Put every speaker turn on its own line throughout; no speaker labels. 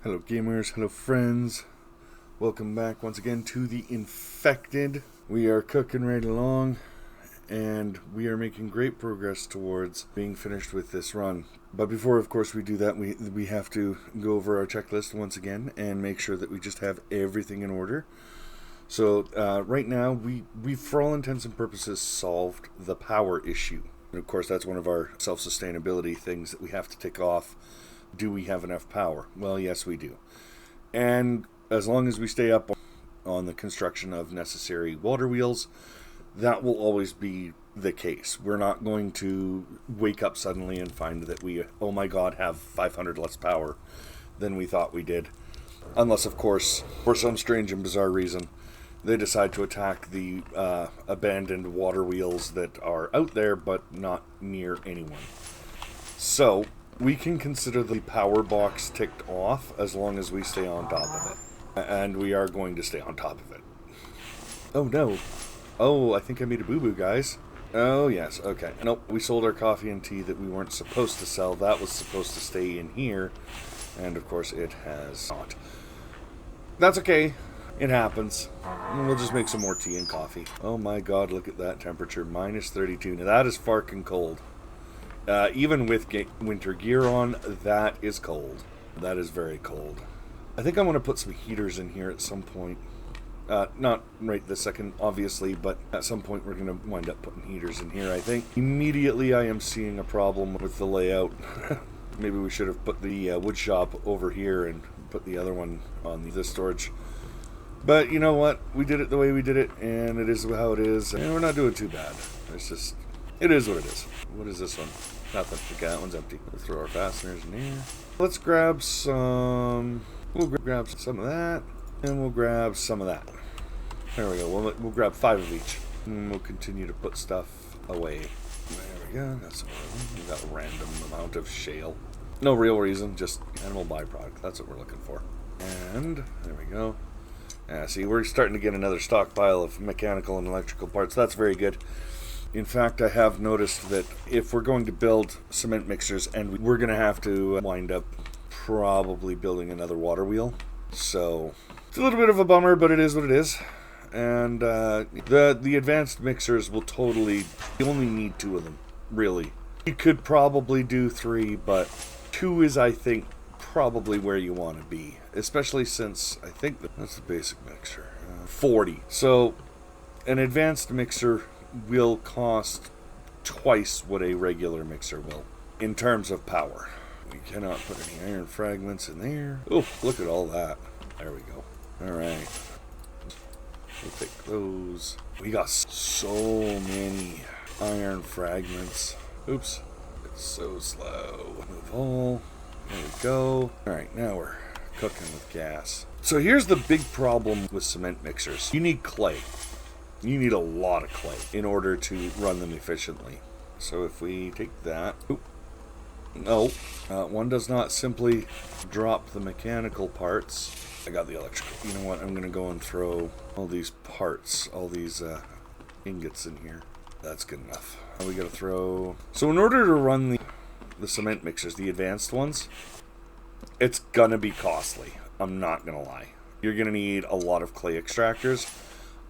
Hello gamers, hello friends. Welcome back once again to The Infected. We are cooking right along and we are making great progress towards being finished with this run. But before of course we do that, we have to go over our checklist once again and make sure that we just have everything in order. So right now we've for all intents and purposes solved the power issue. And of course that's one of our self-sustainability things that we have to tick off. Do we have enough power? Well, yes, we do. And as long as we stay up on the construction of necessary water wheels, that will always be the case. We're not going to wake up suddenly and find that we, oh my god, have 500 less power than we thought we did. Unless, of course, for some strange and bizarre reason, they decide to attack the abandoned water wheels that are out there but not near anyone. So we can consider the power box ticked off as long as we stay on top of it. And we are going to stay on top of it. Oh no. Oh, I think I made a boo-boo, guys. Oh yes, okay. Nope, we sold our coffee and tea that we weren't supposed to sell. That was supposed to stay in here. And of course it has not. That's okay. It happens. We'll just make some more tea and coffee. Oh my god, look at that temperature. Minus 32. Now that is farking cold. Even with winter gear on, that is cold. That is very cold. I think I'm going to put some heaters in here at some point. Not right this second, obviously, but at some point we're going to wind up putting heaters in here, I think. Immediately I am seeing a problem with the layout. Maybe we should have put the wood shop over here and put the other one on the storage. But you know what? We did it the way we did it, and it is how it is. And we're not doing too bad. It's just... it is what it is. What is this one? Nothing. Okay, that one's empty. We'll throw our fasteners in here. Let's grab some... we'll grab some of that. And we'll grab some of that. There we go. We'll grab 5 of each. And we'll continue to put stuff away. There we go. That's what we got. A random amount of shale. No real reason. Just animal byproduct. That's what we're looking for. And there we go. Yeah, see, we're starting to get another stockpile of mechanical and electrical parts. That's very good. In fact, I have noticed that if we're going to build cement mixers, and we're going to have to wind up probably building another water wheel. So, it's a little bit of a bummer, but it is what it is. And the advanced mixers will totally... you only need 2 of them, really. You could probably do 3, but 2 is, I think, probably where you want to be. Especially since, I think that's the basic mixer. 40. So, an advanced mixer will cost twice what a regular mixer will in terms of power. We cannot put any iron fragments in there. Oh, look at all that. There we go. Alright. We'll take those. We got so many iron fragments. Oops. It's so slow. Move all. There we go. Alright, now we're cooking with gas. So here's the big problem with cement mixers. You need clay. You need a lot of clay in order to run them efficiently. So if we take that... oop, no, one does not simply drop the mechanical parts. I got the electrical. You know what? I'm going to go and throw all these parts, all these ingots in here. That's good enough. Now we got to throw... so in order to run the cement mixers, the advanced ones, it's going to be costly. I'm not going to lie. You're going to need a lot of clay extractors.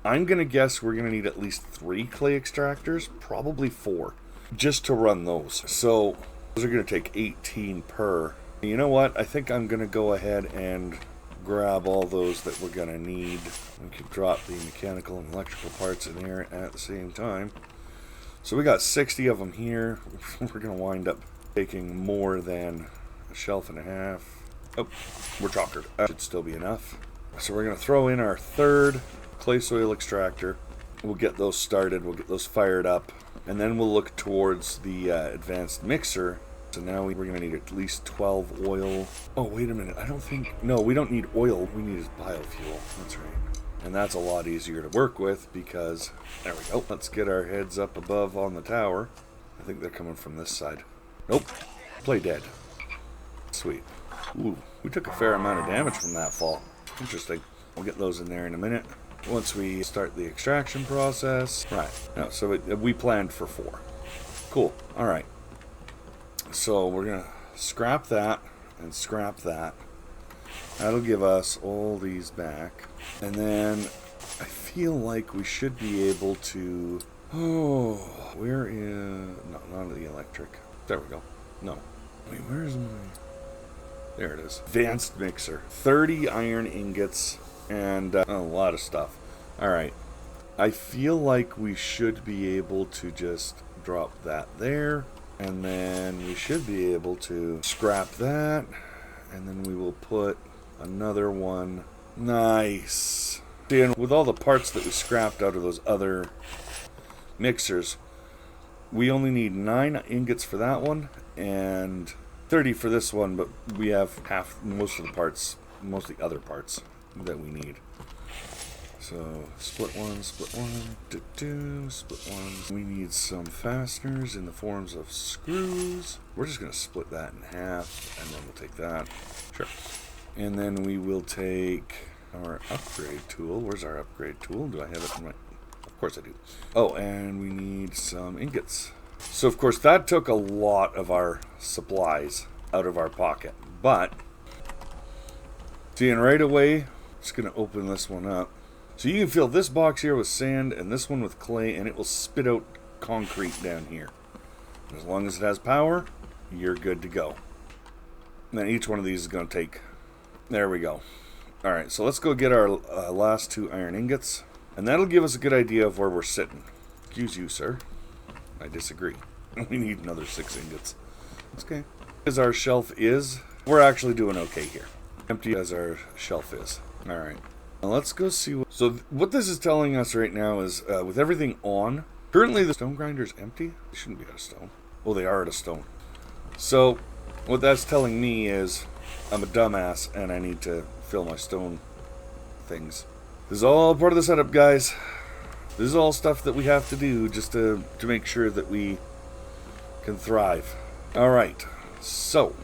I'm going to guess we're going to need at least 3 clay extractors, probably 4, just to run those. So, those are going to take 18 per. You know what? I think I'm going to go ahead and grab all those that we're going to need. We can drop the mechanical and electrical parts in there at the same time. So we got 60 of them here. We're going to wind up taking more than a shelf and a half. Oh, we're chocolate. That should still be enough. So we're going to throw in our 3rd clay soil extractor. We'll get those started, we'll get those fired up, and then we'll look towards the advanced mixer. So now we're going to need at least 12 oil. Oh, wait a minute, I don't think... no, we don't need oil, we need is biofuel. That's right. And that's a lot easier to work with because... there we go. Let's get our heads up above on the tower. I think they're coming from this side. Nope. Play dead. Sweet. Ooh, we took a fair amount of damage from that fall. Interesting. We'll get those in there in a minute. Once we start the extraction process. Right. No, so we planned for 4. Cool. Alright. So we're going to scrap that and scrap that. That'll give us all these back. And then I feel like we should be able to... Oh, where is... No, not the electric. There we go. No. Wait, where is my... There it is. Advanced mixer. 30 iron ingots and a lot of stuff. Alright. I feel like we should be able to just drop that there. And then we should be able to scrap that. And then we will put another one. Nice. See, and with all the parts that we scrapped out of those other mixers, we only need 9 ingots for that one and 30 for this one, but we have most of the parts, most of the other parts that we need. So split one, split one, split one. We need some fasteners in the forms of screws. We're just going to split that in half, and then we'll take that. Sure. And then we will take our upgrade tool. Where's our upgrade tool? Do I have it in my... Of course I do. Oh, and we need some ingots. So of course that took a lot of our supplies out of our pocket. But, seeing right away, just going to open this one up. So you can fill this box here with sand and this one with clay, and it will spit out concrete down here. And as long as it has power, you're good to go. And then each one of these is going to take... There we go. Alright, so let's go get our last 2 iron ingots. And that'll give us a good idea of where we're sitting. Excuse you, sir. I disagree. We need another 6 ingots. That's okay. As our shelf is, we're actually doing okay here. Empty as our shelf is. Alright. Now let's go see what... So what this is telling us right now is, with everything on, currently the stone grinder is empty. They shouldn't be out of stone. Well, they are out of stone. So, what that's telling me is, I'm a dumbass and I need to fill my stone things. This is all part of the setup, guys. This is all stuff that we have to do just to make sure that we can thrive. Alright, so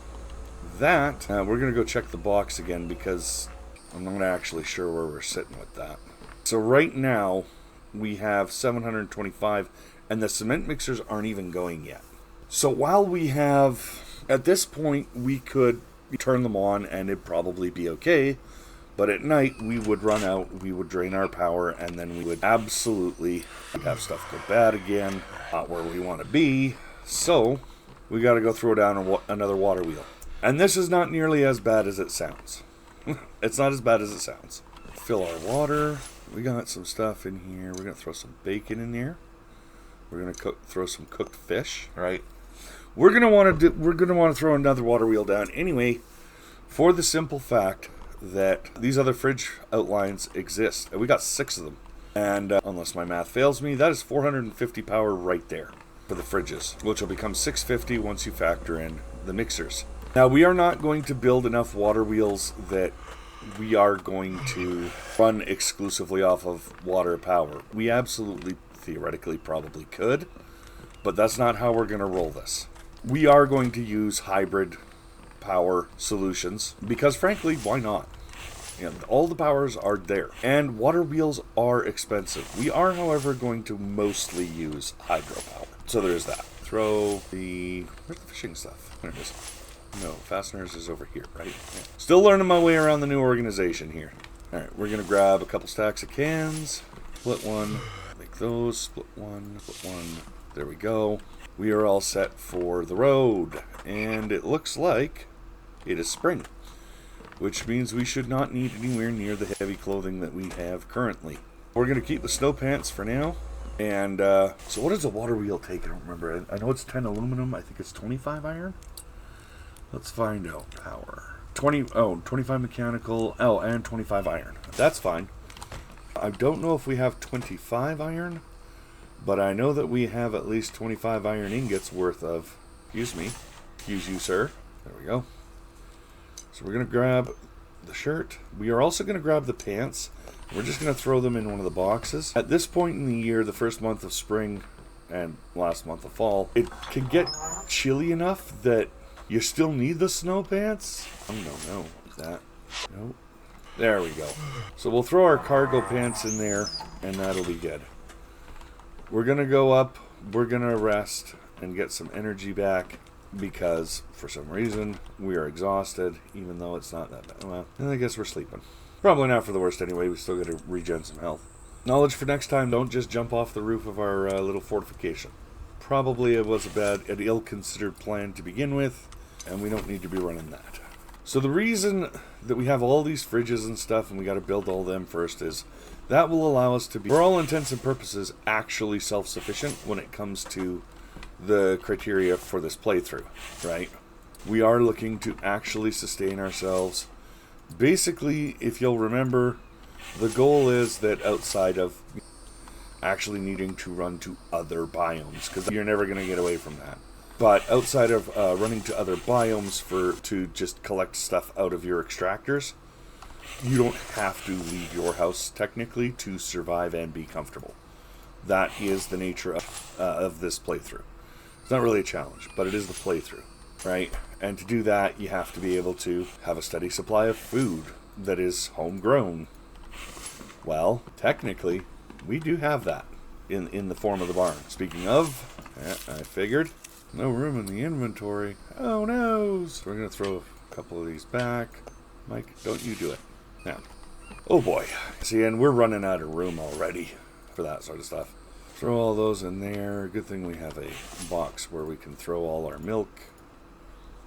that, we're going to go check the box again because I'm not actually sure where we're sitting with that. So right now, we have 725, and the cement mixers aren't even going yet. So while we have, at this point, we could turn them on and it'd probably be okay. But at night, we would run out, we would drain our power, and then we would absolutely have stuff go bad again. Not where we want to be. So, we got to go throw down another water wheel. And this is not nearly as bad as it sounds. It's not as bad as it sounds. Fill our water. We got some stuff in here. We're going to throw some bacon in there. We're going to throw some cooked fish, right? We're going to want to throw another water wheel down anyway, for the simple fact that these other fridge outlines exist. And we got 6 of them. And unless my math fails me, that is 450 power right there for the fridges, which will become 650 once you factor in the mixers. Now, we are not going to build enough water wheels that we are going to run exclusively off of water power. We absolutely, theoretically, probably could, but that's not how we're going to roll this. We are going to use hybrid power solutions because, frankly, why not? You know, all the powers are there, and water wheels are expensive. We are, however, going to mostly use hydropower. So there's that. Throw the... Where's the fishing stuff? There it is. No, fasteners is over here, right? Yeah. Still learning my way around the new organization here. Alright, we're going to grab a couple stacks of cans. Split one. Make those. Split one. Split one. There we go. We are all set for the road. And it looks like it is spring, which means we should not need anywhere near the heavy clothing that we have currently. We're going to keep the snow pants for now. And so what does a water wheel take? I don't remember. I know it's 10 aluminum. I think it's 25 iron. Let's find out. Power. 25 mechanical. Oh, and 25 iron. That's fine. I don't know if we have 25 iron, but I know that we have at least 25 iron ingots worth of... Excuse me. Excuse you, sir. There we go. So we're going to grab the shirt. We are also going to grab the pants. We're just going to throw them in one of the boxes. At this point in the year, the first month of spring and last month of fall, it can get chilly enough that you still need the snow pants. Oh, no. That. Nope. There we go. So we'll throw our cargo pants in there, and that'll be good. We're going to go up. We're going to rest and get some energy back. because for some reason we are exhausted, even though it's not that bad. Well, I guess we're sleeping. Probably not for the worst anyway. We still got to regen some health. Knowledge for next time: don't just jump off the roof of our little fortification. Probably it was an ill-considered plan to begin with, and we don't need to be running that. So the reason that we have all these fridges and stuff, and we got to build all them first, is that will allow us to be, for all intents and purposes, actually self-sufficient when it comes to the criteria for this playthrough, right? We are looking to actually sustain ourselves. Basically, if you'll remember, the goal is that outside of actually needing to run to other biomes, because you're never going to get away from that. But outside of running to other biomes to just collect stuff out of your extractors, you don't have to leave your house technically to survive and be comfortable. That is the nature of this playthrough. It's not really a challenge, but it is the playthrough, right? And to do that, you have to be able to have a steady supply of food that is homegrown. Well, technically, we do have that in the form of the barn. Speaking of, I figured, no room in the inventory. Oh no! So we're going to throw a couple of these back. Mike, don't you do it. Now. Oh boy. See, and we're running out of room already for that sort of stuff. Throw all those in there. Good thing we have a box where we can throw all our milk.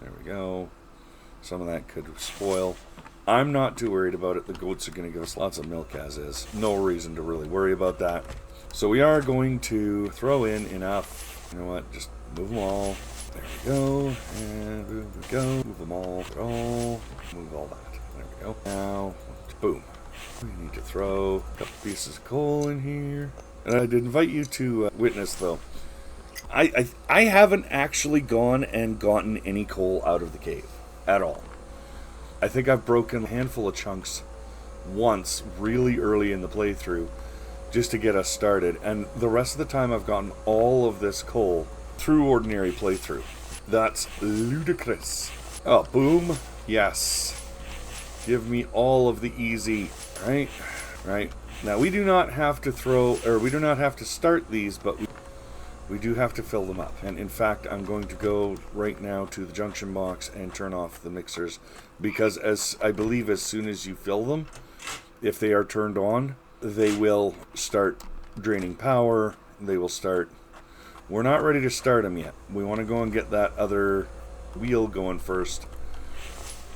There we go. Some of that could spoil. I'm not too worried about it. The goats are going to give us lots of milk as is. No reason to really worry about that. So we are going to throw in enough. You know what? Just move them all. There we go. And move we go. Move them all. Move all that. There we go. Now, boom. We need to throw a couple pieces of coal in here. And I did invite you to witness, though. I haven't actually gone and gotten any coal out of the cave at all. I think I've broken a handful of chunks once really early in the playthrough just to get us started, and the rest of the time I've gotten all of this coal through ordinary playthrough. That's ludicrous. Oh, boom. Yes. Give me all of the easy. Right. Now we do not have to start these, but we do have to fill them up. And in fact, I'm going to go right now to the junction box and turn off the mixers, because I believe as soon as you fill them, if they are turned on, they will start draining power. They will start. We're not ready to start them yet. We want to go and get that other wheel going first,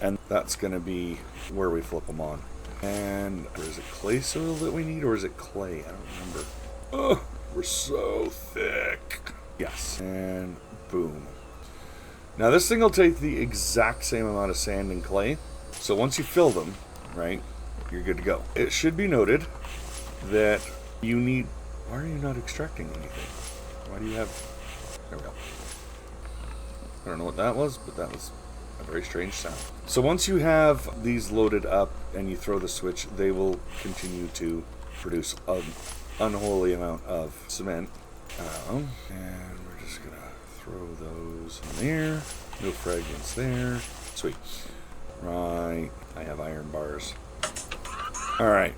and that's going to be where we flip them on. And is it clay soil that we need, or is it clay? I don't remember. Oh, we're so thick. Yes. And boom. Now this thing will take the exact same amount of sand and clay. So once you fill them, right, you're good to go. It should be noted that you need... Why are you not extracting anything? Why do you have... There we go. I don't know what that was, but that was a very strange sound. So once you have these loaded up and you throw the switch, they will continue to produce an unholy amount of cement. And we're just going to throw those in there. No fragments there. Sweet. Right. I have iron bars. Alright.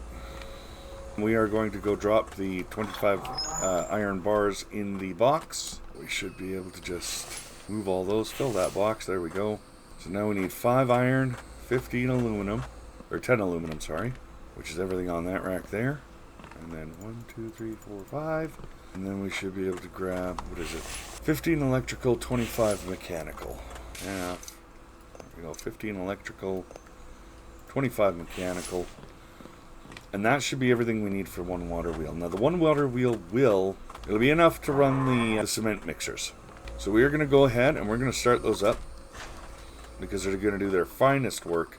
We are going to go drop the 25 iron bars in the box. We should be able to just move all those, fill that box. There we go. So now we need 5 iron, 15 aluminum, or 10 aluminum, sorry, which is everything on that rack there. And then 1, 2, 3, 4, 5. And then we should be able to grab, what is it? 15 electrical, 25 mechanical. Yeah, there we go, 15 electrical, 25 mechanical. And that should be everything we need for one water wheel. Now the one water wheel it'll be enough to run the cement mixers. So we are going to go ahead and we're going to start those up, because they're going to do their finest work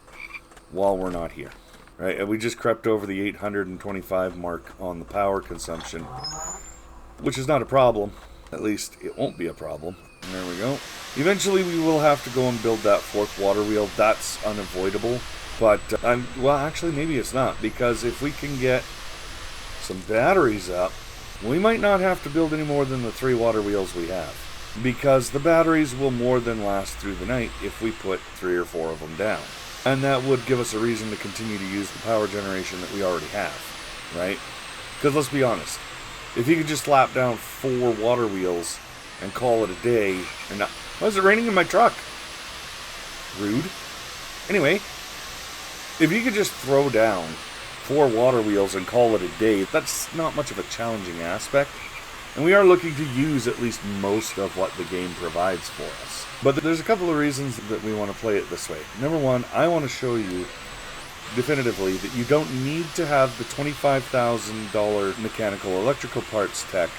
while we're not here. Right? And we just crept over the 825 mark on the power consumption, which is not a problem. At least it won't be a problem. And there we go. Eventually we will have to go and build that 4th water wheel. That's unavoidable. But, well, actually, maybe it's not, because if we can get some batteries up, we might not have to build any more than the 3 water wheels we have, because the batteries will more than last through the night if we put 3 or 4 of them down. And that would give us a reason to continue to use the power generation that we already have, right? Because let's be honest, if you could just slap down 4 water wheels and call it a day, or not, Why is it raining in my truck? Rude. Anyway, if you could just throw down 4 water wheels and call it a day, that's not much of a challenging aspect. And we are looking to use at least most of what the game provides for us. But there's a couple of reasons that we want to play it this way. Number one, I want to show you definitively that you don't need to have the $25,000 mechanical electrical parts tech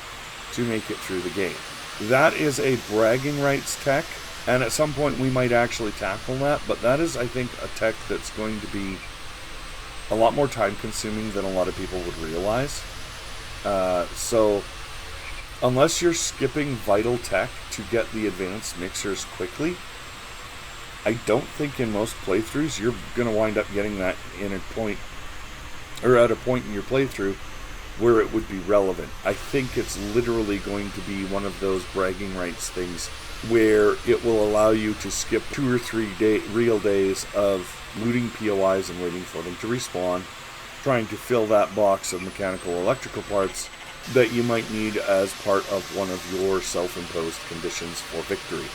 to make it through the game. That is a bragging rights tech, and at some point we might actually tackle that, but that is, I think, a tech that's going to be a lot more time consuming than a lot of people would realize. So unless you're skipping vital tech to get the advanced mixers quickly, I don't think in most playthroughs you're going to wind up getting that in a point, or at a point in your playthrough where it would be relevant. I think it's literally going to be one of those bragging rights things where it will allow you to skip 2 or 3 real days of looting POIs and waiting for them to respawn, trying to fill that box of mechanical electrical parts that you might need as part of one of your self-imposed conditions for victory.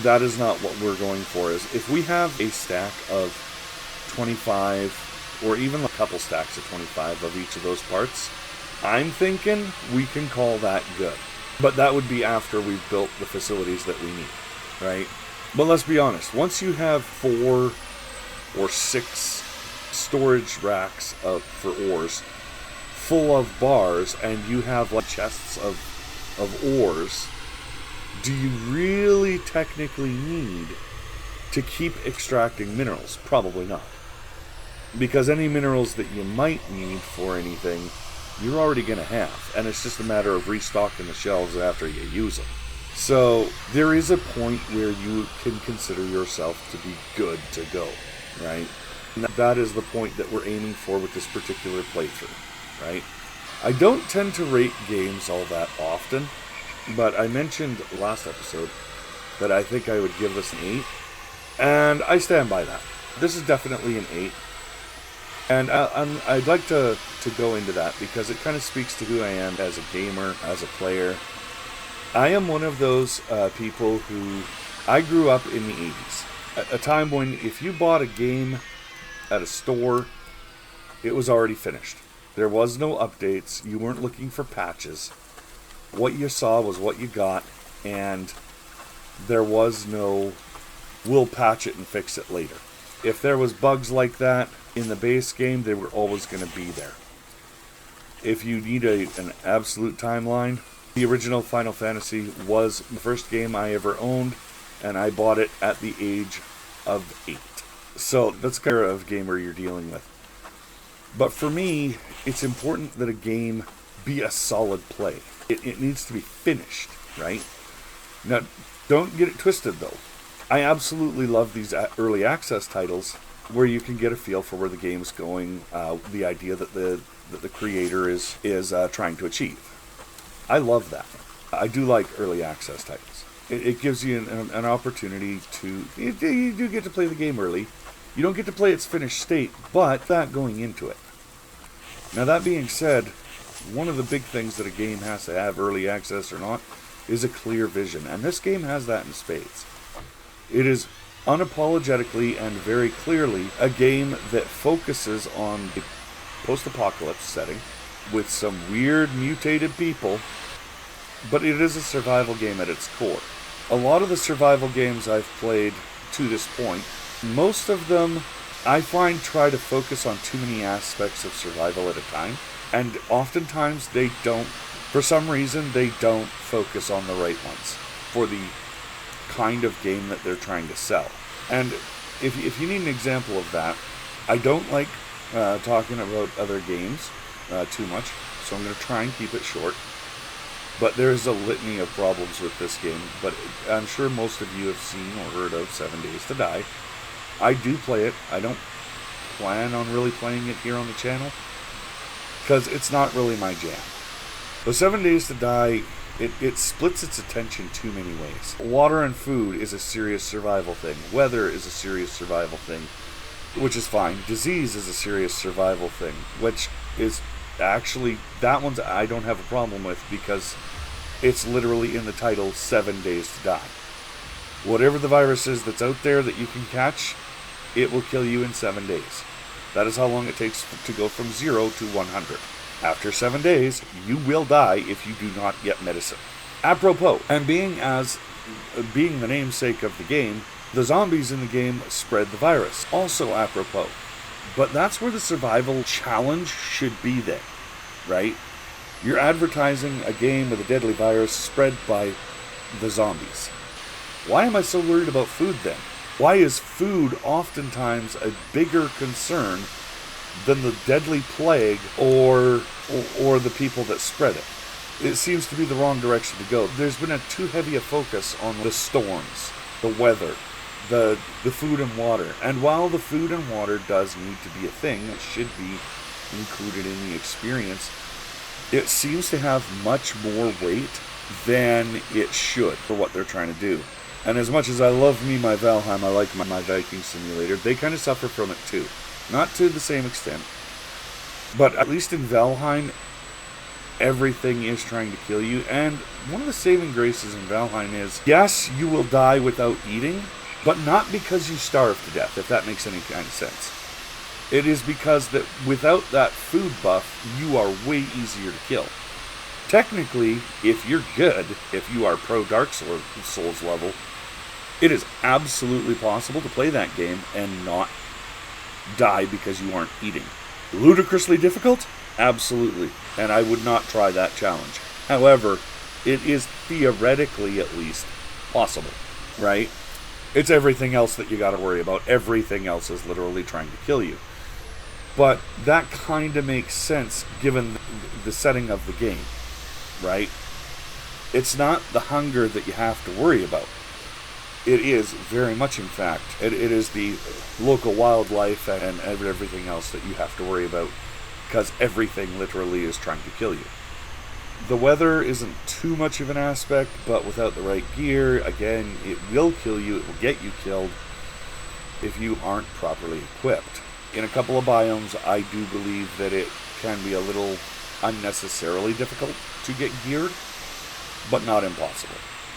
That is not what we're going for. Is if we have a stack of 25, or even a couple stacks of 25 of each of those parts, I'm thinking we can call that good. But that would be after we've built the facilities that we need, right? But let's be honest, once you have 4 or 6 storage racks for ores full of bars, and you have like chests of ores, do you really technically need to keep extracting minerals? Probably not. Because any minerals that you might need for anything, you're already going to have. And it's just a matter of restocking the shelves after you use them. So there is a point where you can consider yourself to be good to go, right? And that is the point that we're aiming for with this particular playthrough, right? I don't tend to rate games all that often, but I mentioned last episode that I think I would give this an 8, and I stand by that. This is definitely an 8, and I'd like to go into that because it kind of speaks to who I am as a gamer, as a player. I am one of those people who, I grew up in the 80s, a time when if you bought a game at a store, it was already finished. There was no updates, you weren't looking for patches. What you saw was what you got, and there was no, we'll patch it and fix it later. If there was bugs like that in the base game, they were always going to be there. If you need an absolute timeline, the original Final Fantasy was the first game I ever owned, and I bought it at the age of 8. So that's the kind of gamer you're dealing with. But for me, it's important that a game be a solid play. It needs to be finished, right? Now, don't get it twisted, though. I absolutely love these early access titles where you can get a feel for where the game's going, the idea that the creator is trying to achieve. I love that. I do like early access titles. It gives you an opportunity to... You do get to play the game early. You don't get to play its finished state, but that going into it. Now, that being said, one of the big things that a game has to have, early access or not, is a clear vision. And this game has that in spades. It is unapologetically and very clearly a game that focuses on the post-apocalypse setting with some weird mutated people, but it is a survival game at its core. A lot of the survival games I've played to this point, most of them I find try to focus on too many aspects of survival at a time, and oftentimes they don't, for some reason, they don't focus on the right ones for the kind of game that they're trying to sell. And if you need an example of that, I don't like talking about other games too much, so I'm going to try and keep it short. But there's a litany of problems with this game, but I'm sure most of you have seen or heard of 7 Days to Die. I do play it. I don't plan on really playing it here on the channel, because it's not really my jam. But 7 Days to Die, it splits its attention too many ways. Water and food is a serious survival thing. Weather is a serious survival thing, which is fine. Disease is a serious survival thing, which is actually, that one's I don't have a problem with, because it's literally in the title 7 Days to Die. Whatever the virus is that's out there that you can catch, it will kill you in 7 days. That is how long it takes to go from 0 to 100. After 7 days, you will die if you do not get medicine. Apropos, and being the namesake of the game, the zombies in the game spread the virus. Also apropos. But that's where the survival challenge should be then, right? You're advertising a game with a deadly virus spread by the zombies. Why am I so worried about food then? Why is food oftentimes a bigger concern than the deadly plague or the people that spread it? It seems to be the wrong direction to go. There's been too heavy a focus on the storms, the weather, the food and water. And while the food and water does need to be a thing, it should be included in the experience, it seems to have much more weight than it should for what they're trying to do. And as much as I love my Valheim, I like my Viking Simulator, they kind of suffer from it too. Not to the same extent. But at least in Valheim, everything is trying to kill you. And one of the saving graces in Valheim is, yes, you will die without eating, but not because you starve to death, if that makes any kind of sense. It is because that without that food buff, you are way easier to kill. Technically, if you're good, if you are pro Dark Souls level, it is absolutely possible to play that game and not die because you aren't eating. Ludicrously difficult? Absolutely. And I would not try that challenge. However, it is theoretically at least possible, right? It's everything else that you got to worry about. Everything else is literally trying to kill you. But that kind of makes sense given the setting of the game, right? It's not the hunger that you have to worry about. It is very much, in fact, it is the local wildlife and everything else that you have to worry about, because everything literally is trying to kill you. The weather isn't too much of an aspect, but without the right gear, again, it will kill you, it will get you killed if you aren't properly equipped. In a couple of biomes, I do believe that it can be a little unnecessarily difficult to get geared, but not impossible.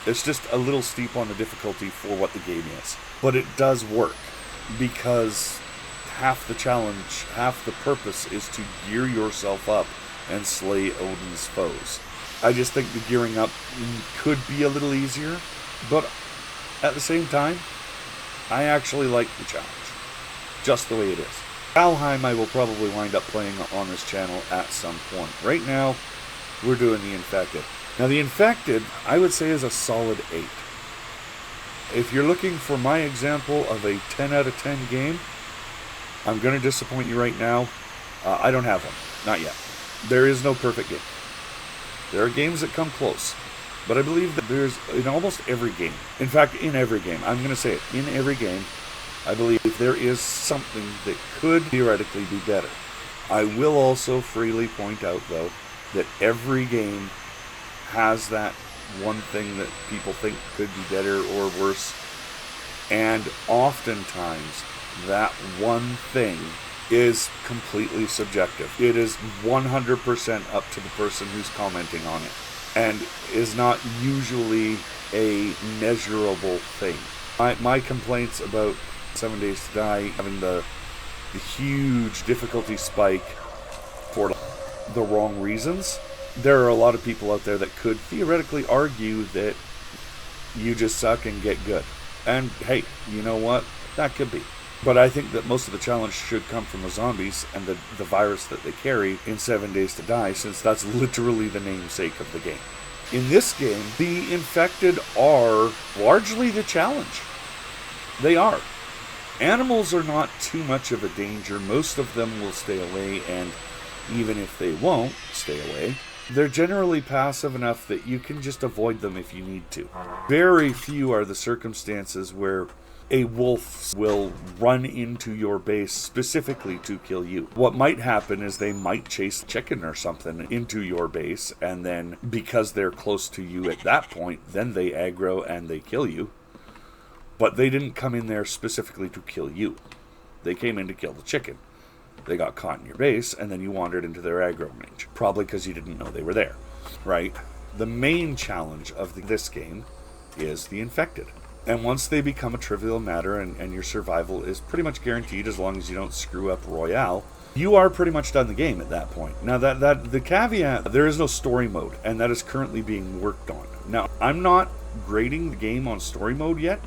It's just a little steep on the difficulty for what the game is. But it does work, because half the challenge, half the purpose is to gear yourself up and slay Odin's foes. I just think the gearing up could be a little easier, but at the same time, I actually like the challenge, just the way it is. Valheim I will probably wind up playing on this channel at some point. Right now, we're doing the Infected. Now the Infected, I would say, is a solid 8. If you're looking for my example of a 10 out of 10 game, I'm going to disappoint you right now. I don't have one. Not yet. There is no perfect game. There are games that come close. But I believe that there's, in almost every game, in fact, in every game, I'm going to say it, in every game, I believe there is something that could theoretically be better. I will also freely point out, though, that every game has that one thing that people think could be better or worse. And oftentimes, that one thing is completely subjective. It is 100% up to the person who's commenting on it, and is not usually a measurable thing. My complaints about 7 Days to Die having the huge difficulty spike for the wrong reasons, there are a lot of people out there that could theoretically argue that you just suck and get good. And hey, you know what? That could be. But I think that most of the challenge should come from the zombies and the virus that they carry in 7 Days to Die, since that's literally the namesake of the game. In this game, the infected are largely the challenge. They are. Animals are not too much of a danger. Most of them will stay away, and even if they won't stay away, they're generally passive enough that you can just avoid them if you need to. Very few are the circumstances where a wolf will run into your base specifically to kill you. What might happen is they might chase a chicken or something into your base, and then because they're close to you at that point, then they aggro and they kill you. But they didn't come in there specifically to kill you. They came in to kill the chicken. They got caught in your base, and then you wandered into their aggro range. Probably because you didn't know they were there, right? The main challenge of this game is the infected. And once they become a trivial matter and your survival is pretty much guaranteed as long as you don't screw up Royale, you are pretty much done the game at that point. Now, that the caveat, there is no story mode, and that is currently being worked on. Now, I'm not grading the game on story mode yet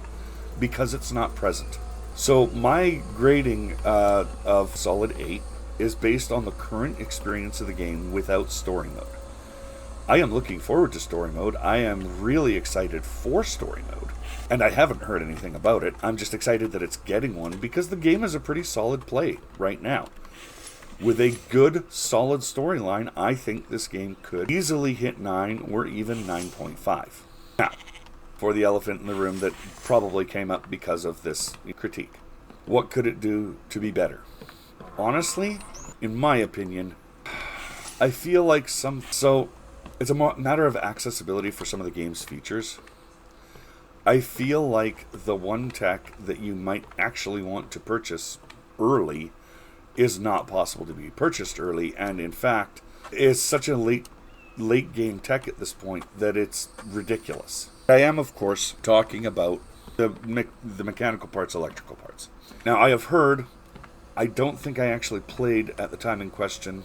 because it's not present. So my grading of Solid 8 is based on the current experience of the game without story mode. I am looking forward to story mode. I am really excited for story mode. And I haven't heard anything about it. I'm just excited that it's getting one because the game is a pretty solid play right now. With a good, solid storyline, I think this game could easily hit 9 or even 9.5. Now, for the elephant in the room that probably came up because of this critique. What could it do to be better? Honestly, in my opinion, I feel like so it's a matter of accessibility for some of the game's features. I feel like the one tech that you might actually want to purchase early is not possible to be purchased early, and in fact, is such a late game tech at this point that it's ridiculous. I am, of course, talking about the mechanical parts, electrical parts. Now, I have heard, I don't think I actually played at the time in question,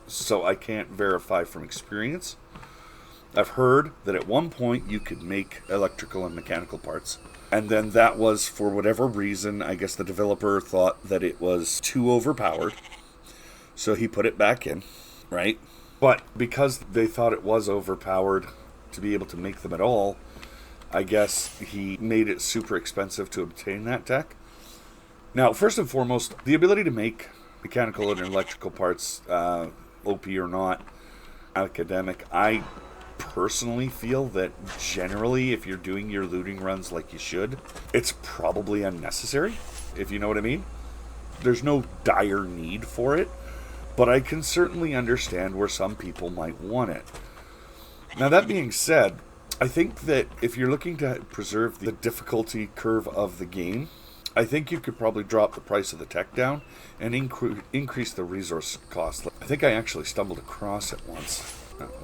so I can't verify from experience. I've heard that at one point you could make electrical and mechanical parts, and then that was, for whatever reason, I guess the developer thought that it was too overpowered, so he put it back in, right? But because they thought it was overpowered to be able to make them at all, I guess he made it super expensive to obtain that tech. Now, first and foremost, the ability to make mechanical and electrical parts, OP or not, academic, I personally feel that generally, if you're doing your looting runs like you should, it's probably unnecessary, if you know what I mean. There's no dire need for it, but I can certainly understand where some people might want it. Now, that being said, I think that if you're looking to preserve the difficulty curve of the game, I think you could probably drop the price of the tech down and increase the resource cost. I think I actually stumbled across it once. No, it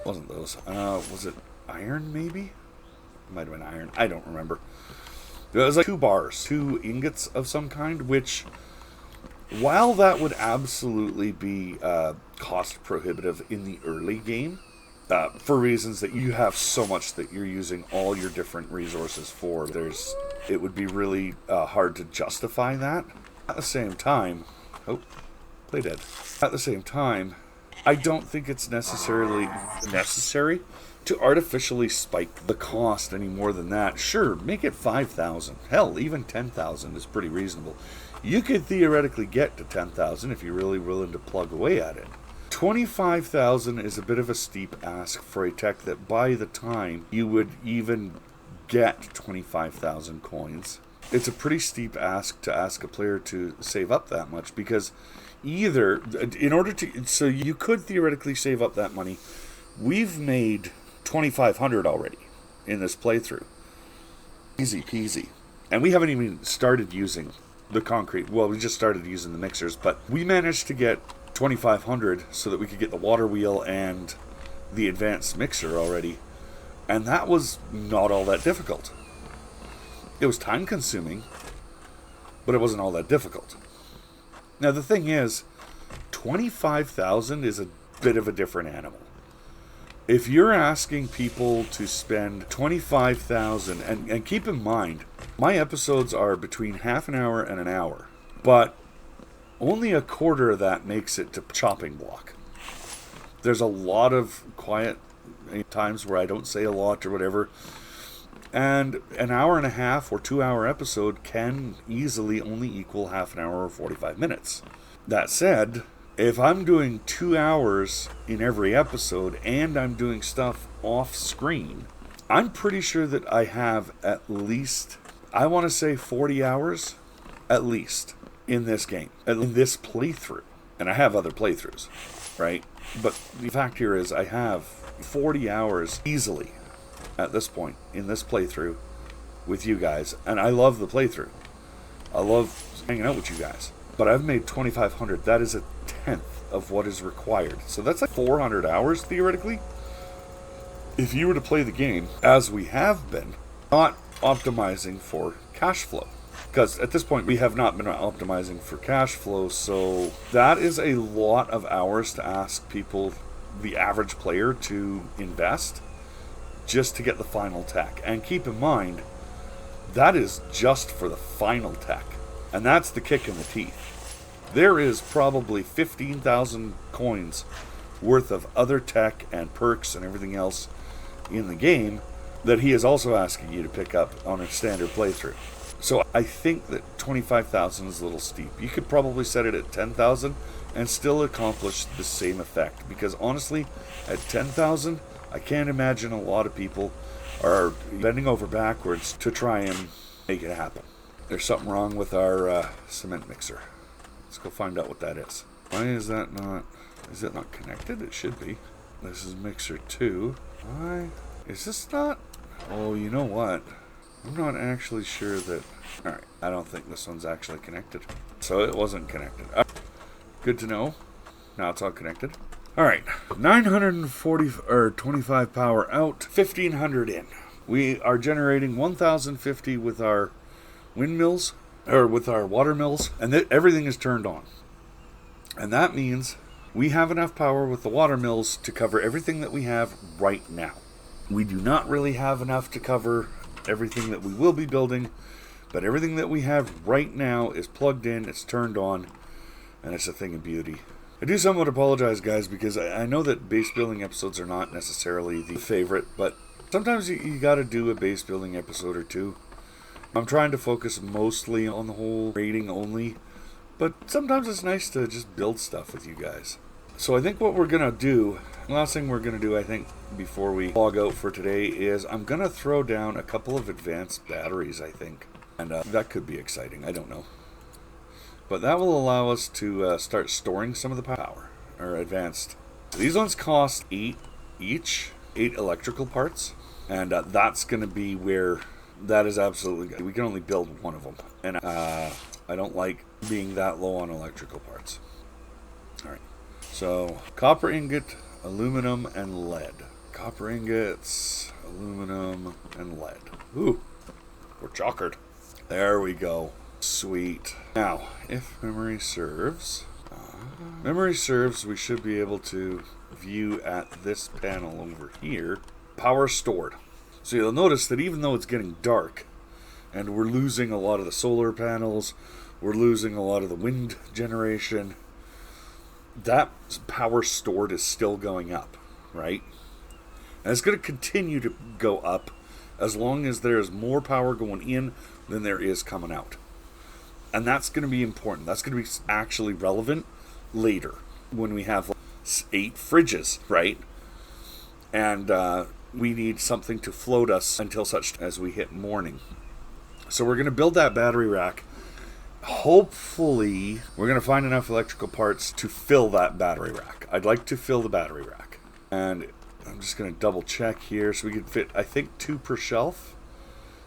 wasn't those. Was it iron, maybe? It might have been iron. I don't remember. It was like 2 bars, 2 ingots of some kind, which, while that would absolutely be cost prohibitive in the early game, for reasons that you have so much that you're using all your different resources for, it would be really hard to justify that. At the same time, play dead. At the same time, I don't think it's necessarily necessary to artificially spike the cost any more than that. Sure, make it 5,000. Hell, even 10,000 is pretty reasonable. You could theoretically get to 10,000 if you're really willing to plug away at it. 25,000 is a bit of a steep ask for a tech that by the time you would even get 25,000 coins, it's a pretty steep ask to ask a player to save up that much, because either, in order to, so you could theoretically save up that money. We've made 2,500 already in this playthrough. Easy peasy. And we haven't even started using the concrete. Well, we just started using the mixers, but we managed to get 2,500 so that we could get the water wheel and the advanced mixer already. And that was not all that difficult. It was time consuming, but it wasn't all that difficult. Now, the thing is, 25,000 is a bit of a different animal. If you're asking people to spend 25,000, and keep in mind, my episodes are between half an hour and an hour, but only a quarter of that makes it to chopping block. There's a lot of quiet times where I don't say a lot or whatever, and an hour and a half or 2 hour episode can easily only equal half an hour or 45 minutes. That said, if I'm doing 2 hours in every episode and I'm doing stuff off screen, I'm pretty sure that I have at least, I want to say 40 hours at least in this game, in this playthrough. And I have other playthroughs, right? But the fact here is I have 40 hours easily at this point in this playthrough with you guys, and I love the playthrough. I love hanging out with you guys. But I've made 2,500. That is a tenth of what is required. So that's like 400 hours theoretically. If you were to play the game as we have been, not optimizing for cash flow. Because at this point, we have not been optimizing for cash flow, so that is a lot of hours to ask people, the average player, to invest just to get the final tech. And keep in mind, that is just for the final tech. And that's the kick in the teeth. There is probably 15,000 coins worth of other tech and perks and everything else in the game that he is also asking you to pick up on a standard playthrough. So I think that 25,000 is a little steep. You could probably set it at 10,000 and still accomplish the same effect. Because honestly, at 10,000, I can't imagine a lot of people are bending over backwards to try and make it happen. There's something wrong with our cement mixer. Let's go find out what that is. Why is that not... Is it not connected? It should be. This is mixer 2. Why? Is this not... Oh, you know what? I'm not actually sure that... Alright, I don't think this one's actually connected. So it wasn't connected. Good to know. Now it's all connected. Alright, 940 or 25 power out, 1500 in. We are generating 1050 with our windmills, or with our water mills, and everything is turned on. And that means we have enough power with the water mills to cover everything that we have right now. We do not really have enough to cover everything that we will be building, but everything that we have right now is plugged in, it's turned on, and it's a thing of beauty. I do somewhat apologize, guys, because I know that base building episodes are not necessarily the favorite, but sometimes you gotta do a base building episode or two. I'm trying to focus mostly on the whole raiding only, but sometimes it's nice to just build stuff with you guys. So I think what we're gonna do, the last thing we're gonna do, I think, before we log out for today, is I'm gonna throw down a couple of advanced batteries, I think. And that could be exciting, I don't know. But that will allow us to start storing some of the power, or advanced. These ones cost 8 each, 8 electrical parts. And that's gonna be where, that is absolutely good. We can only build one of them. And I don't like being that low on electrical parts. Alright. So, copper ingot, aluminum, and lead. Copper ingots, aluminum, and lead. Ooh, we're chockered. There we go. Sweet. Now, if memory serves, we should be able to view at this panel over here, power stored. So you'll notice that even though it's getting dark, and we're losing a lot of the solar panels, we're losing a lot of the wind generation, that power stored is still going up, right? And it's going to continue to go up as long as there's more power going in than there is coming out. And that's going to be important. That's going to be actually relevant later when we have 8 fridges, right? And we need something to float us until such as we hit morning. So we're going to build that battery rack. Hopefully, we're going to find enough electrical parts to fill that battery rack. I'd like to fill the battery rack. And I'm just going to double check here. So we can fit, I think, 2 per shelf.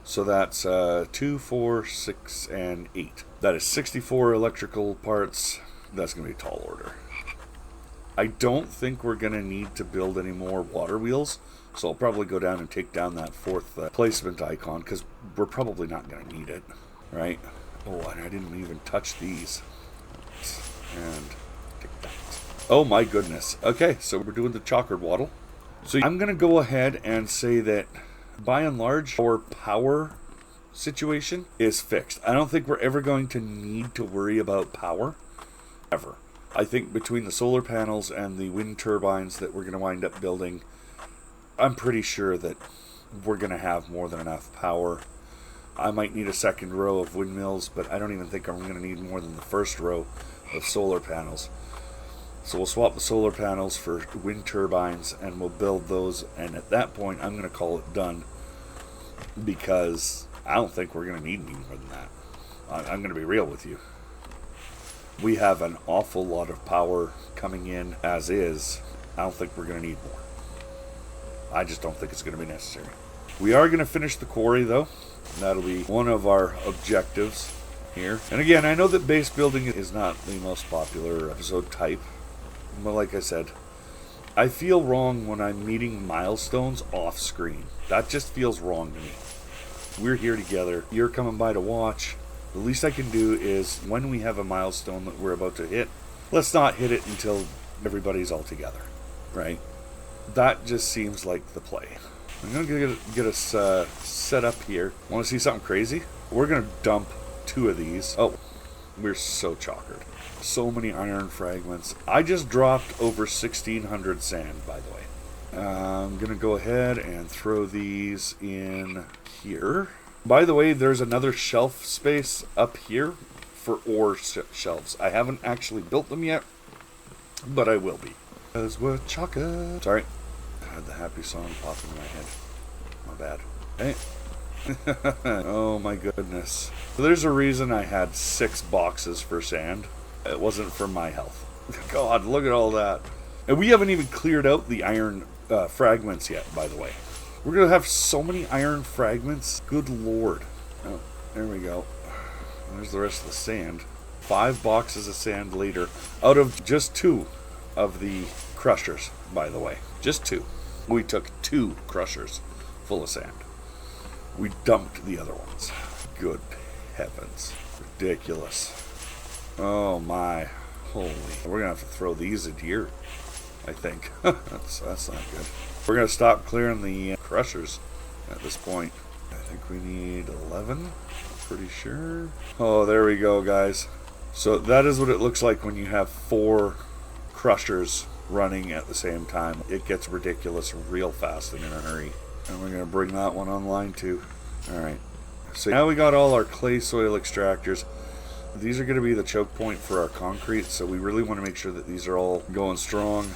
So that's 2, 4, 6, and 8. That is 64 electrical parts. That's going to be a tall order. I don't think we're going to need to build any more water wheels. So I'll probably go down and take down that 4th placement icon, because we're probably not going to need it, right? Oh, and I didn't even touch these. And take that. Oh my goodness. Okay, so we're doing the chockered waddle. So I'm going to go ahead and say that by and large, our power situation is fixed. I don't think we're ever going to need to worry about power, ever. I think between the solar panels and the wind turbines that we're going to wind up building, I'm pretty sure that we're going to have more than enough power. I might need a second row of windmills, but I don't even think I'm going to need more than the first row of solar panels. So we'll swap the solar panels for wind turbines, and we'll build those, and at that point I'm going to call it done, because I don't think we're going to need any more than that. I'm going to be real with you. We have an awful lot of power coming in as is. I don't think we're going to need more. I just don't think it's going to be necessary. We are going to finish the quarry, though. That'll be one of our objectives here. And again, I know that base building is not the most popular episode type. But like I said, I feel wrong when I'm meeting milestones off screen. That just feels wrong to me. We're here together. You're coming by to watch. The least I can do is, when we have a milestone that we're about to hit, let's not hit it until everybody's all together, right? That just seems like the play. I'm going to get us set up here. Want to see something crazy? We're going to dump 2 of these. Oh, we're so chockered. So many iron fragments. I just dropped over 1,600 sand, by the way. I'm going to go ahead and throw these in here. By the way, there's another shelf space up here for ore shelves. I haven't actually built them yet, but I will be. Because we're chocolate. Sorry, I had the happy song pop in my head. My bad. Hey. Oh my goodness. So there's a reason I had 6 boxes for sand. It wasn't for my health. God, look at all that. And we haven't even cleared out the iron fragments yet, by the way. We're going to have so many iron fragments. Good lord. Oh, there we go. There's the rest of the sand. 5 boxes of sand later. Out of just 2 of the crushers, by the way. Just 2. We took 2 crushers full of sand. We dumped the other ones. Good heavens. Ridiculous. Oh my. Holy. We're going to have to throw these in here, I think. That's not good. We're going to stop clearing the crushers at this point. I think we need 11. Pretty sure. Oh, there we go, guys. So that is what it looks like when you have 4 crushers running at the same time. It gets ridiculous real fast and in a hurry. And we're going to bring that one online too. Alright. So now we got all our clay soil extractors. These are going to be the choke point for our concrete, so we really want to make sure that these are all going strong.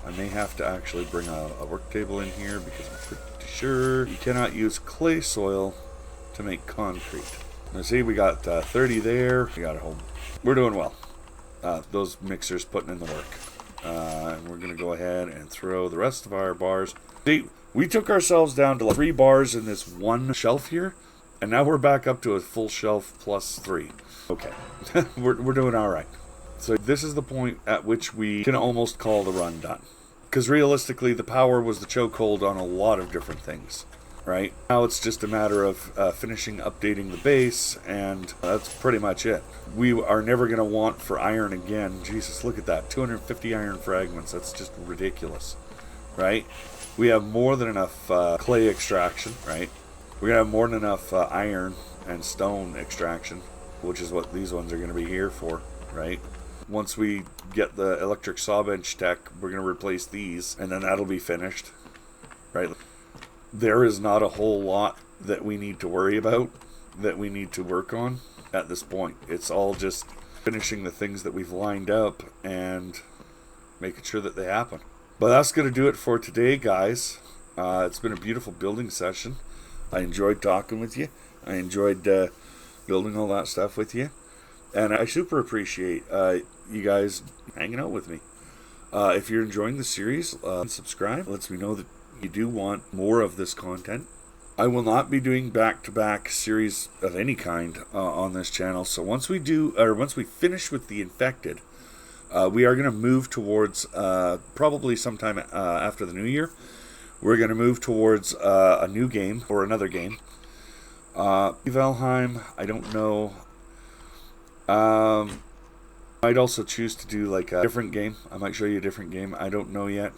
I may have to actually bring a work table in here because I'm pretty sure you cannot use clay soil to make concrete. Now see, we got 30 there. We got a whole... We're doing well. Those mixers putting in the work. And we're going to go ahead and throw the rest of our bars. See, we took ourselves down to like 3 bars in this one shelf here, and now we're back up to a full shelf plus 3. Okay, we're doing all right. So this is the point at which we can almost call the run done. Because realistically, the power was the chokehold on a lot of different things, right? Now it's just a matter of finishing updating the base, and that's pretty much it. We are never going to want for iron again. Jesus, look at that. 250 iron fragments. That's just ridiculous, right? We have more than enough clay extraction, right? We're going to have more than enough iron and stone extraction, which is what these ones are going to be here for, right? Once we get the electric saw bench tech, we're going to replace these, and then that'll be finished, right? There is not a whole lot that we need to worry about, that we need to work on at this point. It's all just finishing the things that we've lined up and making sure that they happen. But that's going to do it for today, guys. It's been a beautiful building session. I enjoyed talking with you. I enjoyed building all that stuff with you. And I super appreciate you guys hanging out with me. If you're enjoying the series, subscribe. It lets me know that you do want more of this content. I will not be doing back-to-back series of any kind on this channel. So once we finish with the Infected, we are going to move towards probably sometime after the new year. We're going to move towards a new game or another game. Valheim, I don't know. I'd also choose to do like a different game. I might show you a different game. I don't know yet.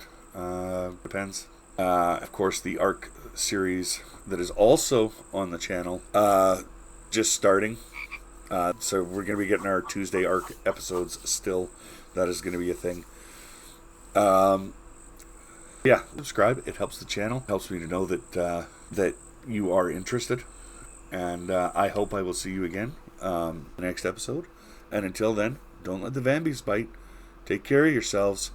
Depends. Of course, the Ark series that is also on the channel, just starting. So we're going to be getting our Tuesday Ark episodes still. That is going to be a thing. Yeah, subscribe. It helps the channel. Helps me to know that you are interested. And I hope I will see you again the next episode. And until then, don't let the Vambies bite. Take care of yourselves.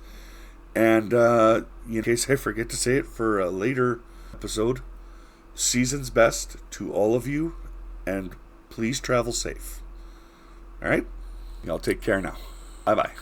And in case I forget to say it for a later episode, season's best to all of you. And please travel safe. All right? Y'all take care now. Bye-bye.